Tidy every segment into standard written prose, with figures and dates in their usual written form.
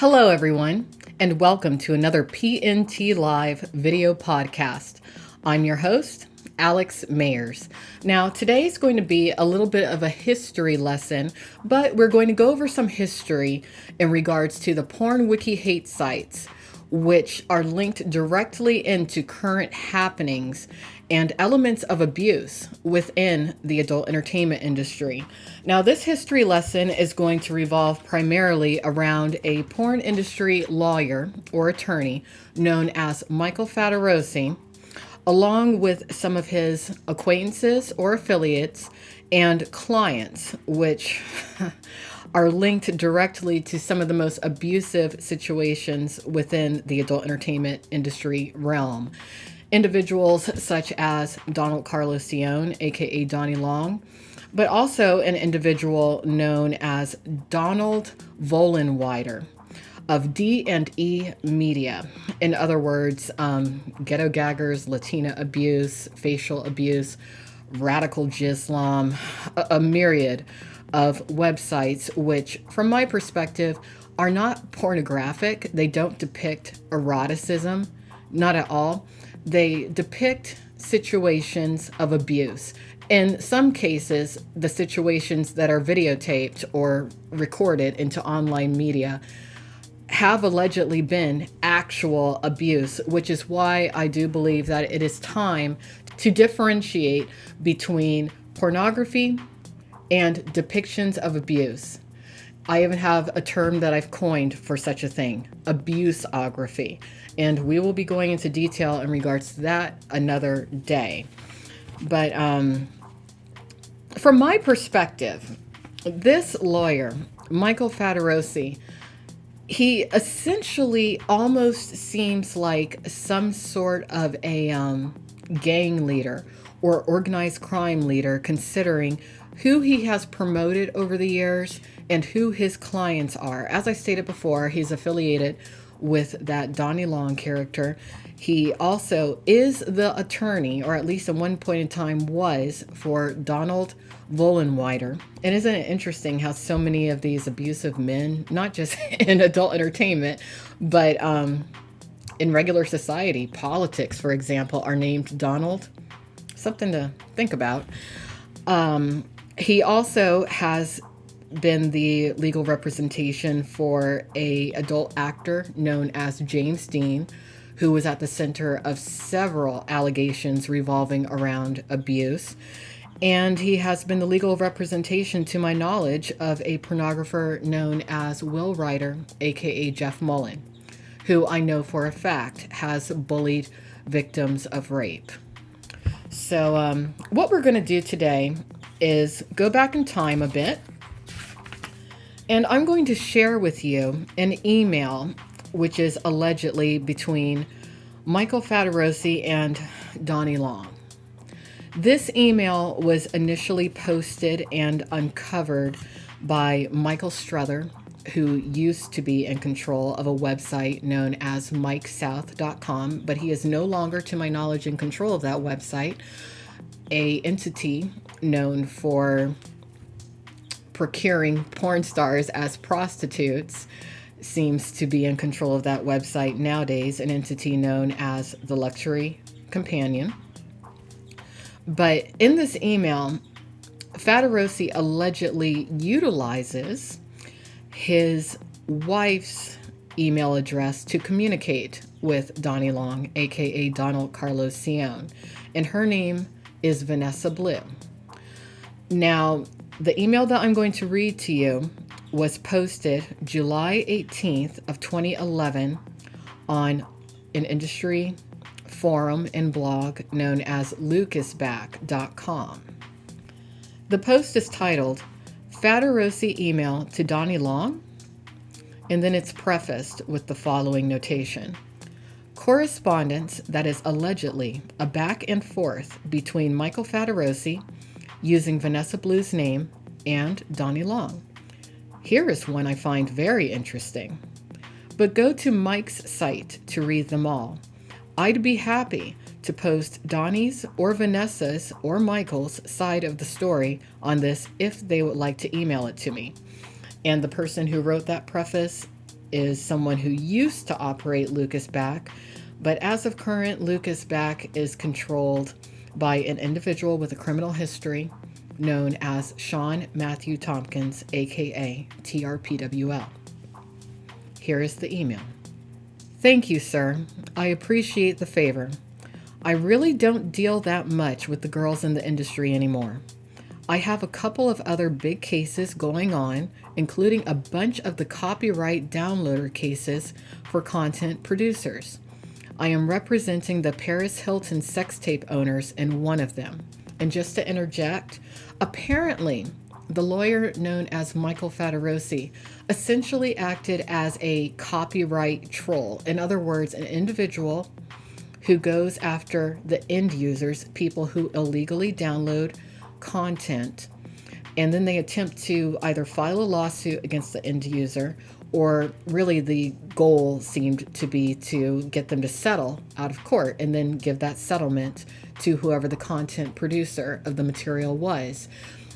Hello, everyone, and welcome to another PNT Live video podcast. I'm your host, Alex Mayers. Now, today is going to be a little bit of a history lesson, but we're going to go over some history in regards to the porn wiki hate sites, which are linked directly into current happenings and elements of abuse within the adult entertainment industry. Now, this history lesson is going to revolve primarily around a porn industry lawyer or attorney known as Michael Fattorosi, along with some of his acquaintances or affiliates and clients, which are linked directly to some of the most abusive situations within the adult entertainment industry realm. Individuals such as Donald Carlos-Leon, aka Donny Long, but also an individual known as Donald Ryder of D&E Media. In other words, GhettoGaggers, Latina abuse, facial abuse, radical Jislam, a myriad of websites which, from my perspective, are not pornographic. They don't depict eroticism, not at all. They depict situations of abuse. In some cases, the situations that are videotaped or recorded into online media have allegedly been actual abuse, which is why I do believe that it is time to differentiate between pornography and depictions of abuse. I even have a term that I've coined for such a thing, abuseography. And we will be going into detail in regards to that another day. But from my perspective, this lawyer, Michael Fattorosi, he essentially almost seems like some sort of a gang leader or organized crime leader, considering who he has promoted over the years and who his clients are. As I stated before, he's affiliated with that Donny Long character. He also is the attorney, or at least at one point in time was, for Donald Ryder. And isn't it interesting how so many of these abusive men, not just in adult entertainment, but in regular society, politics, for example, are named Donald? Something to think about. He also has been the legal representation for a adult actor known as James Deen, who was at the center of several allegations revolving around abuse. And he has been the legal representation, to my knowledge, of a pornographer known as Will Ryder, aka Jeff Mullen, who I know for a fact has bullied victims of rape. So what we're going to do today is go back in time a bit. And I'm going to share with you an email which is allegedly between Michael Fattorosi and Donny Long. This email was initially posted and uncovered by Michael Struther, who used to be in control of a website known as MikeSouth.com, but he is no longer, to my knowledge, in control of that website. An entity known for procuring porn stars as prostitutes seems to be in control of that website nowadays, an entity known as the Luxury Companion. But in this email, Fattorosi allegedly utilizes his wife's email address to communicate with Donny Long, aka Donald Carlos-Leon, and her name is Vanessa Blue. Now, the email that I'm going to read to you was posted July 18th of 2011 on an industry forum and blog known as lucasback.com. The post is titled Fattorosi Email to Donny Long, and then it's prefaced with the following notation. Correspondence that is allegedly a back and forth between Michael Fattorosi, using Vanessa Blue's name, and Donny Long. Here is one I find very interesting. But go to Mike's site to read them all. I'd be happy to post Donny's or Vanessa's or Michael's side of the story on this if they would like to email it to me. And the person who wrote that preface is someone who used to operate Lucas Back, but as of current, Lucas Back is controlled by an individual with a criminal history known as Sean Matthew Tompkins, aka TRPWL. Here is the email. Thank you, sir. I appreciate the favor. I really don't deal that much with the girls in the industry anymore. I have a couple of other big cases going on, including a bunch of the copyright downloader cases for content producers. I am representing the Paris Hilton sex tape owners in one of them. And just to interject, apparently the lawyer known as Michael Fattorosi essentially acted as a copyright troll. In other words, an individual who goes after the end users, people who illegally download content, and then they attempt to either file a lawsuit against the end user, or really the goal seemed to be to get them to settle out of court and then give that settlement to whoever the content producer of the material was.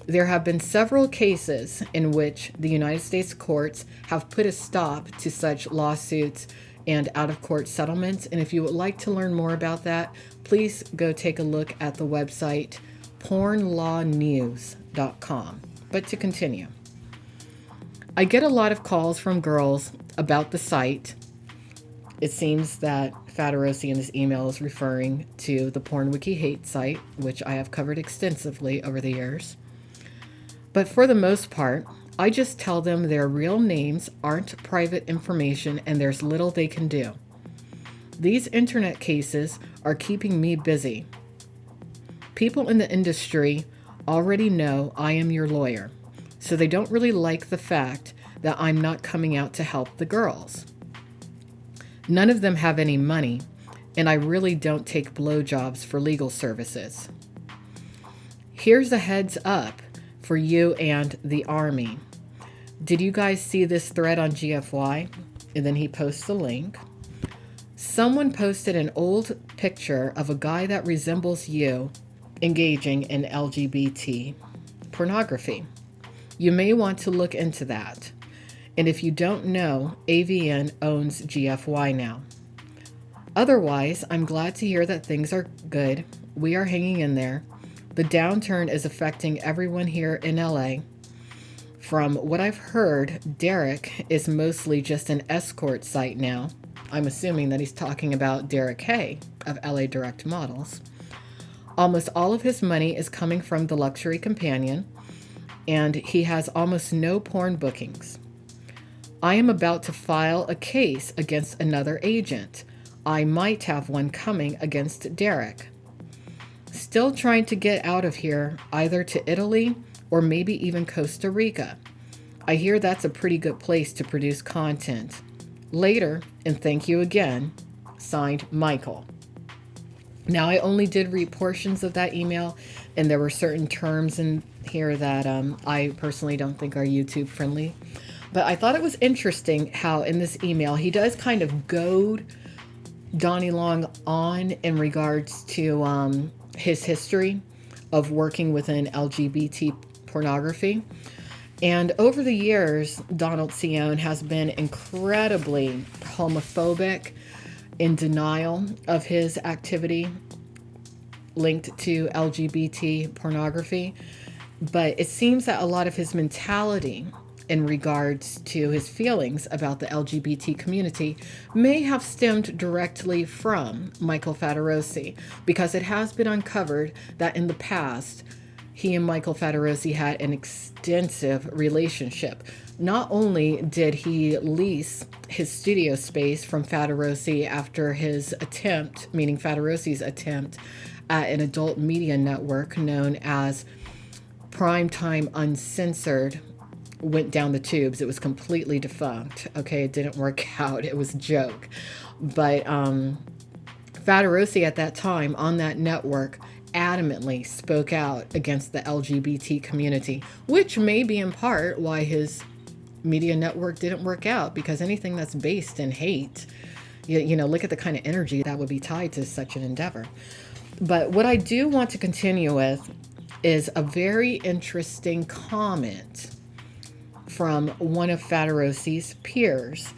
There have been several cases in which the United States courts have put a stop to such lawsuits and out-of-court settlements. And if you would like to learn more about that, please go take a look at the website pornlawnews.com. But to continue, I get a lot of calls from girls about the site. It seems that Fattorosi in this email is referring to the Porn Wiki Hate site, which I have covered extensively over the years. But for the most part, I just tell them their real names aren't private information and there's little they can do. These internet cases are keeping me busy. People in the industry already know I am your lawyer, so they don't really like the fact that I'm not coming out to help the girls. None of them have any money, and I really don't take blowjobs for legal services. Here's a heads up for you and the Army. Did you guys see this thread on GFY? And then he posts the link. Someone posted an old picture of a guy that resembles you engaging in LGBT pornography. You may want to look into that. And if you don't know, AVN owns GFY now. Otherwise, I'm glad to hear that things are good. We are hanging in there. The downturn is affecting everyone here in LA. From what I've heard, Derek is mostly just an escort site now. I'm assuming that he's talking about Derek Hay of LA Direct Models. Almost all of his money is coming from the Luxury Companion, and he has almost no porn bookings. I am about to file a case against another agent. I might have one coming against Derek. Still trying to get out of here, either to Italy or maybe even Costa Rica. I hear that's a pretty good place to produce content. Later, and thank you again. Signed, Michael. Now, I only did read portions of that email, and there were certain terms in here that I personally don't think are YouTube friendly. But I thought it was interesting how in this email, he does kind of goad Donny Long on in regards to his history of working within LGBT pornography. And over the years, Donald Cione has been incredibly homophobic, in denial of his activity linked to LGBT pornography. But it seems that a lot of his mentality in regards to his feelings about the LGBT community may have stemmed directly from Michael Fattorosi, because it has been uncovered that in the past, he and Michael Fattorosi had an extensive relationship. Not only did he lease his studio space from Fattorosi after his attempt, meaning Fattorosi's attempt, at an adult media network known as Primetime Uncensored, went down the tubes. It was completely defunct. Okay, it didn't work out. It was a joke. But Fattorosi at that time on that network adamantly spoke out against the LGBT community, which may be in part why his media network didn't work out, because anything that's based in hate, you know, look at the kind of energy that would be tied to such an endeavor. But what I do want to continue with is a very interesting comment from one of Fattorosi's peers.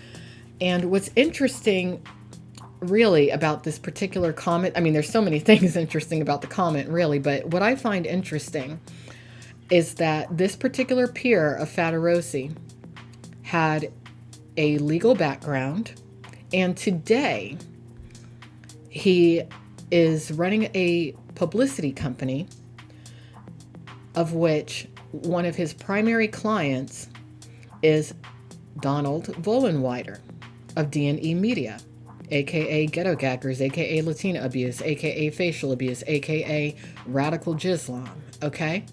And what's interesting really about this particular comment, I mean, there's so many things interesting about the comment, really, but what I find interesting is that this particular peer of Fattorosi had a legal background, and today he is running a publicity company of which one of his primary clients is Donald Vollenweider of D&E Media, aka GhettoGaggers, aka Latina Abuse, aka FacialAbuse, aka Radical Jislam. Okay?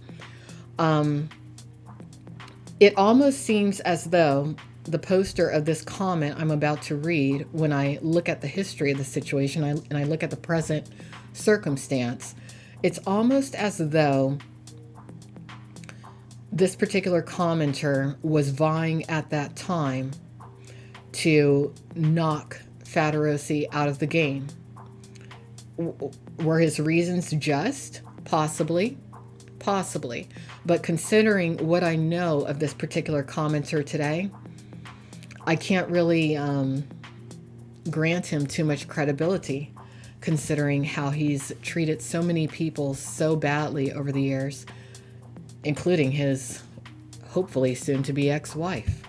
It almost seems as though the poster of this comment I'm about to read, when I look at the history of the situation and I look at the present circumstance, it's almost as though this particular commenter was vying at that time to knock Fattorosi out of the game. Were his reasons just? Possibly. Possibly. But considering what I know of this particular commenter today, I can't really grant him too much credibility, considering how he's treated so many people so badly over the years, including his hopefully soon-to-be ex-wife.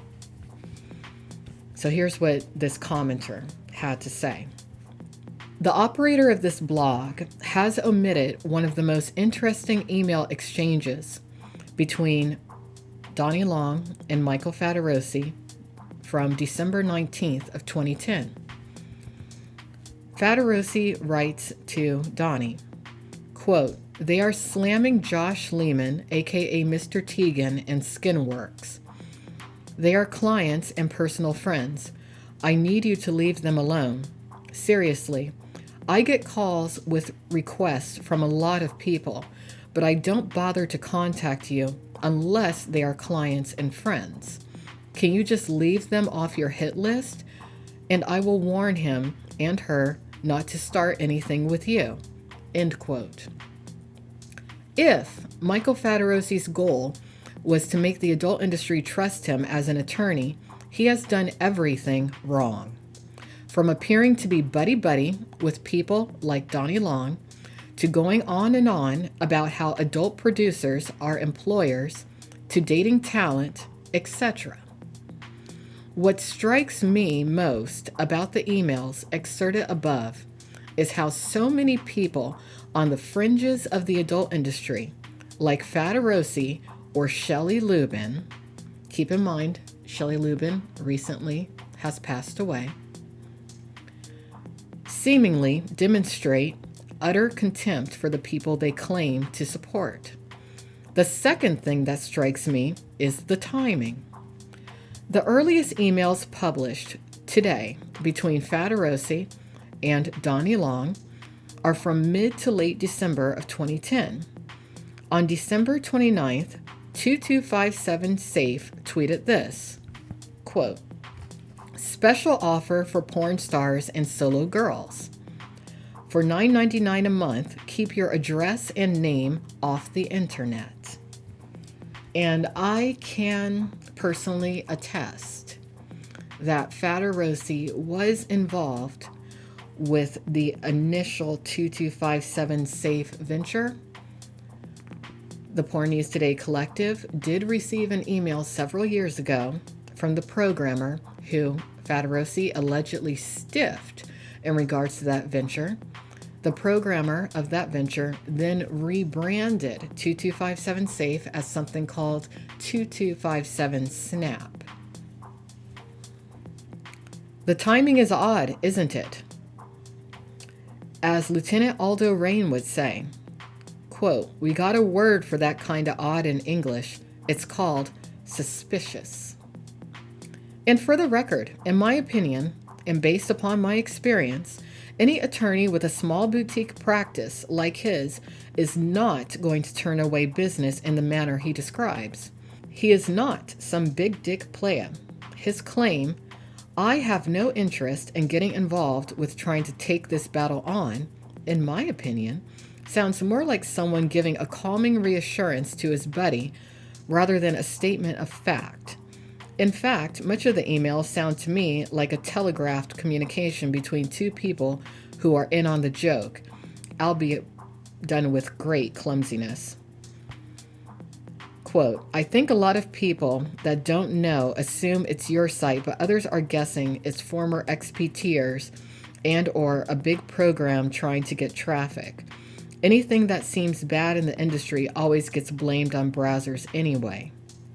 So here's what this commenter had to say. The operator of this blog has omitted one of the most interesting email exchanges between Donny Long and Michael Fattorosi from December 19th of 2010. Fattorosi writes to Donny, quote, "They are slamming Josh Lehman, aka Mr. Teagan, and Skinworks. They are clients and personal friends. I need you to leave them alone. Seriously, I get calls with requests from a lot of people, but I don't bother to contact you unless they are clients and friends. Can you just leave them off your hit list? And I will warn him and her not to start anything with you." End quote. If Michael Fattorosi's goal was to make the adult industry trust him as an attorney, he has done everything wrong. From appearing to be buddy-buddy with people like Donny Long, to going on and on about how adult producers are employers, to dating talent, etc. What strikes me most about the emails excerpted above is how so many people on the fringes of the adult industry, like Fattorosi or Shelley Lubin, keep in mind, Shelley Lubin recently has passed away, seemingly demonstrate utter contempt for the people they claim to support. The second thing that strikes me is the timing. The earliest emails published today between Fattorosi and Donny Long are from mid to late December of 2010. On December 29th, 2257 Safe tweeted this, quote, "Special offer for porn stars and solo girls. For $9.99 a month, keep your address and name off the internet." And I can personally attest that Fattorosi was involved with the initial 2257 Safe venture. The Porn News Today Collective did receive an email several years ago from the programmer who Fattorosi allegedly stiffed in regards to that venture. The programmer of that venture then rebranded 2257 Safe as something called 2257 Snap. The timing is odd, isn't it? As Lieutenant Aldo Rain would say, quote, "We got a word for that kind of odd in English. It's called suspicious." And for the record, in my opinion, and based upon my experience, any attorney with a small boutique practice like his is not going to turn away business in the manner he describes. He is not some big dick player. His claim, "I have no interest in getting involved with trying to take this battle on," in my opinion, sounds more like someone giving a calming reassurance to his buddy rather than a statement of fact. In fact, much of the emails sound to me like a telegraphed communication between two people who are in on the joke, albeit done with great clumsiness. Quote, I think a lot of people that don't know assume it's your site, but others are guessing it's former XPTers and or a big program trying to get traffic. Anything that seems bad in the industry always gets blamed on browsers anyway.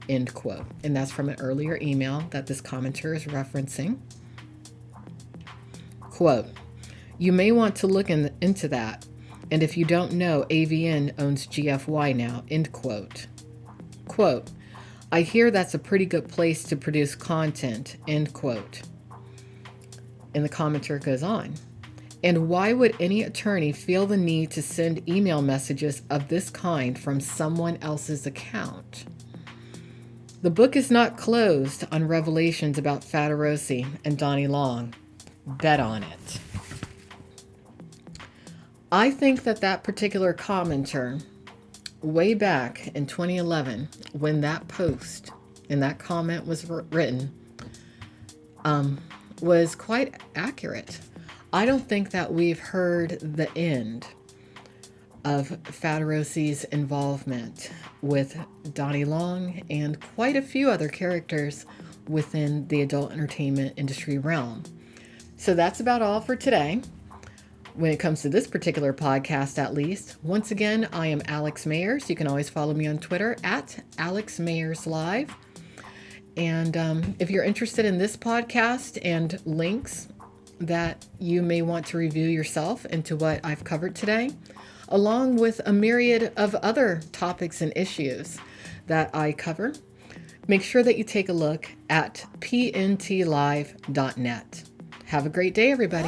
End quote. And that's from an earlier email that this commenter is referencing. Quote, you may want to look into that. And if you don't know, AVN owns GFY now. End quote. Quote, I hear that's a pretty good place to produce content. End quote. And the commenter goes on. And why would any attorney feel the need to send email messages of this kind from someone else's account? The book is not closed on revelations about Fattorosi and Donny Long. Bet on it. I think that particular commenter, way back in 2011, when that post and that comment was written, was quite accurate. I don't think that we've heard the end of Fattorosi's involvement with Donny Long and quite a few other characters within the adult entertainment industry realm. So that's about all for today. When it comes to this particular podcast, at least. Once again, I am Alex Mayers. You can always follow me on Twitter at Alex Mayers Live. And if you're interested in this podcast and links that you may want to review yourself into what I've covered today, along with a myriad of other topics and issues that I cover, make sure that you take a look at pntlive.net. Have a great day, everybody.